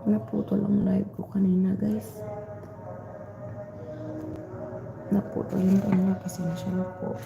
Naputol ang live ko kanina, guys. Naputol yung kanina, pasensya na po.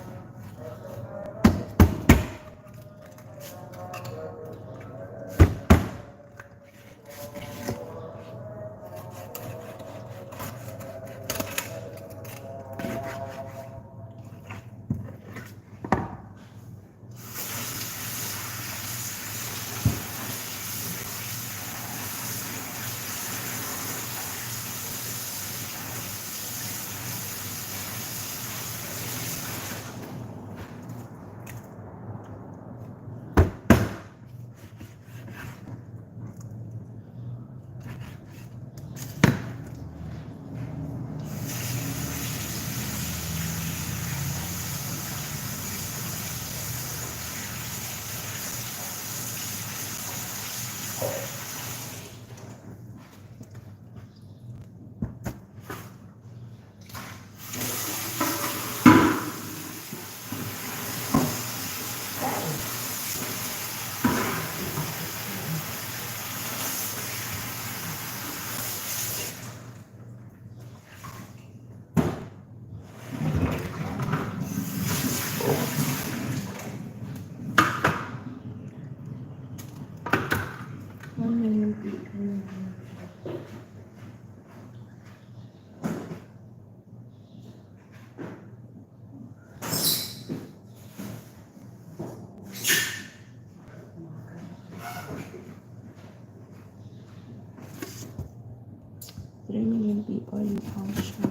Three million people in Australia.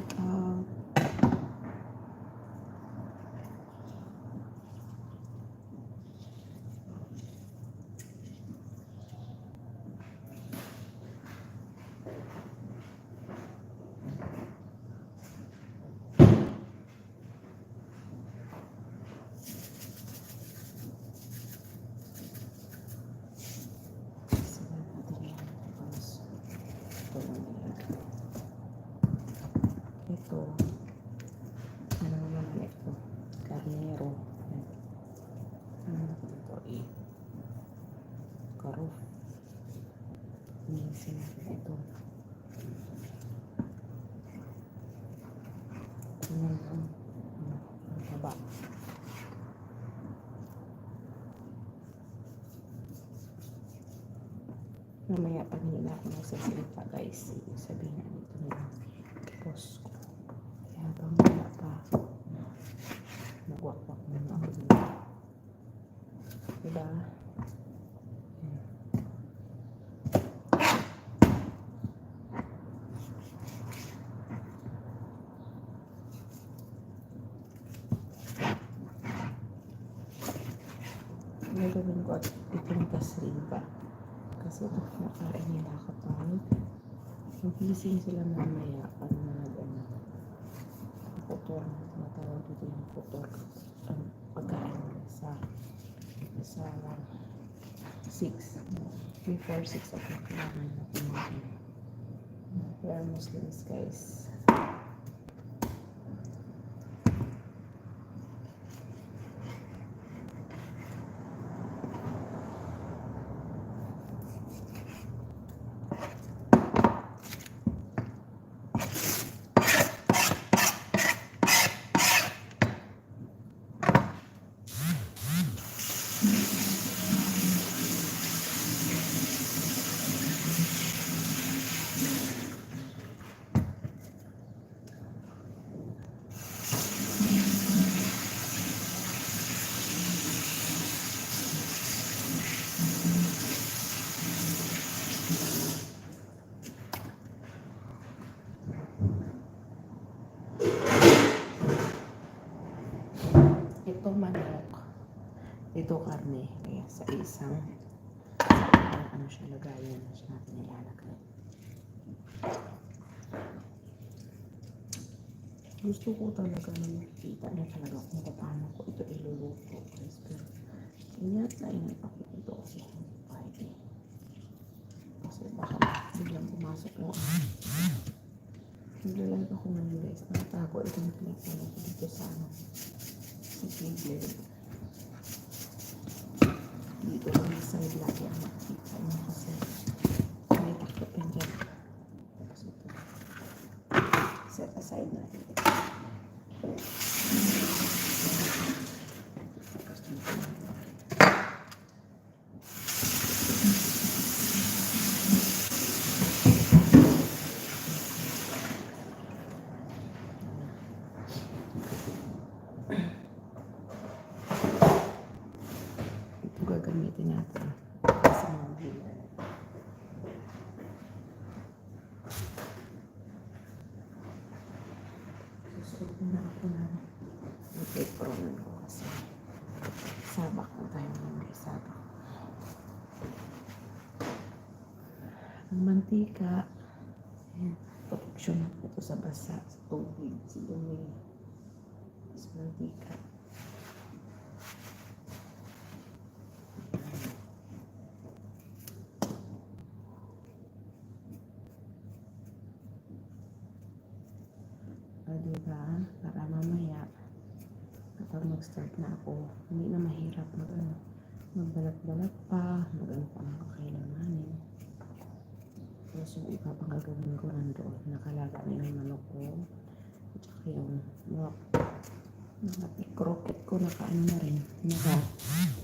Ito, ano naman ito? Carnero. Ito eh. Karuf. Minsin ito. Haba. Mamaya pag hindi na ako nagsasalita, guys, sabihin na ito nila. Post ko. Kaya habang wala pa, nagwakwak mo na ako dito. Diba? Gagawin ko at ipuntas rin pa. Kasi ito nakain nila kapag magising sila mamaya at putor, matawag dito yung putor ang pagkain sa 6 before 6 o'clock naman na kumain. We are Muslims, guys. Ito manok. Ito karne. Kaya sa isang ano siya lagayan na siya natin nilalagay. Gusto ko talaga na makikita na talaga kung paano ko ito iluluto. Pero ingat na ingat ako ito kasi pwede. Kasi baka biglang pumasok yung naglalag ako ngayon, guys. Nakatago itong telepono ko dito sa cable. Dito ang side lagi ang makikita mo kasi may takot yan dyan na. Ipipron ko kasi. Sabak na tayo mga sabak. Ang mantika, ayan, protection ito sa basa, sa tubig, sa dumi, sa mantika. Diba? Para mamaya, kapag mag-start na ako, hindi na mahirap magbalat-balat pa, mag-ano pa ang kakailanganin. Tapos yung iba pang gagawin ko nandoon, nakalaga na yung manok ko. At saka yung mga croquette ko, naka-ano na rin,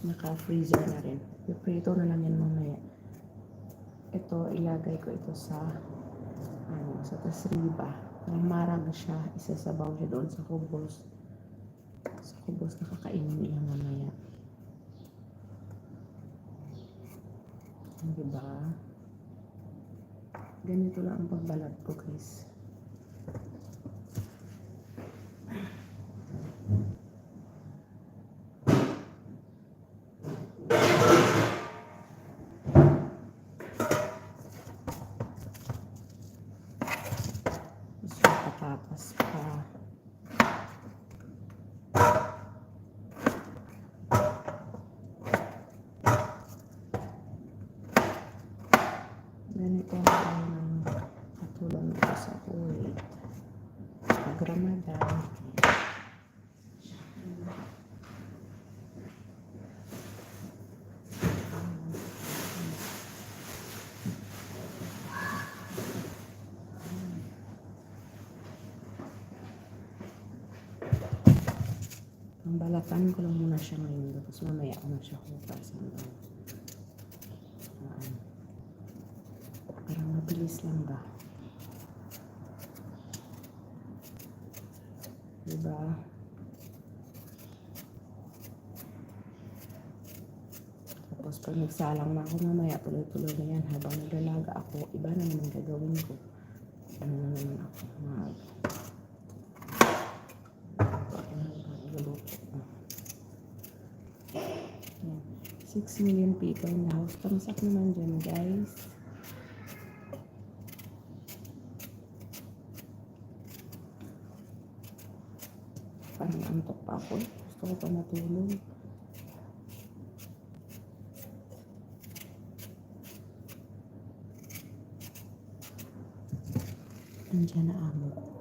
naka-freezer na rin. Piprito na lang yan mamaya. Ito, ilagay ko ito sa tasriba. Marang siya, isasabaw siya doon sa kubos. Sa kubos na kakainin nila mamaya. Diba? Ganito lang ang pagbalat ko, guys. Patatas pa. Ganito ang katulong ko sa Kuwait. Pag Ramadan, ang balatan ko lang muna siya ngayon. Tapos mamaya ko na siya hugasan. Parang mabilis lang ba? Diba? Tapos pag nagsalang na ako mamaya, tuloy-tuloy na yan. Habang naglalaga ako, iba na naman gagawin ko. Ano na naman ako? 6 million people in the house. Pamasak naman dyan, guys. Parang antok pa ako. Gusto ko pa matulog. Nandiyan na amo.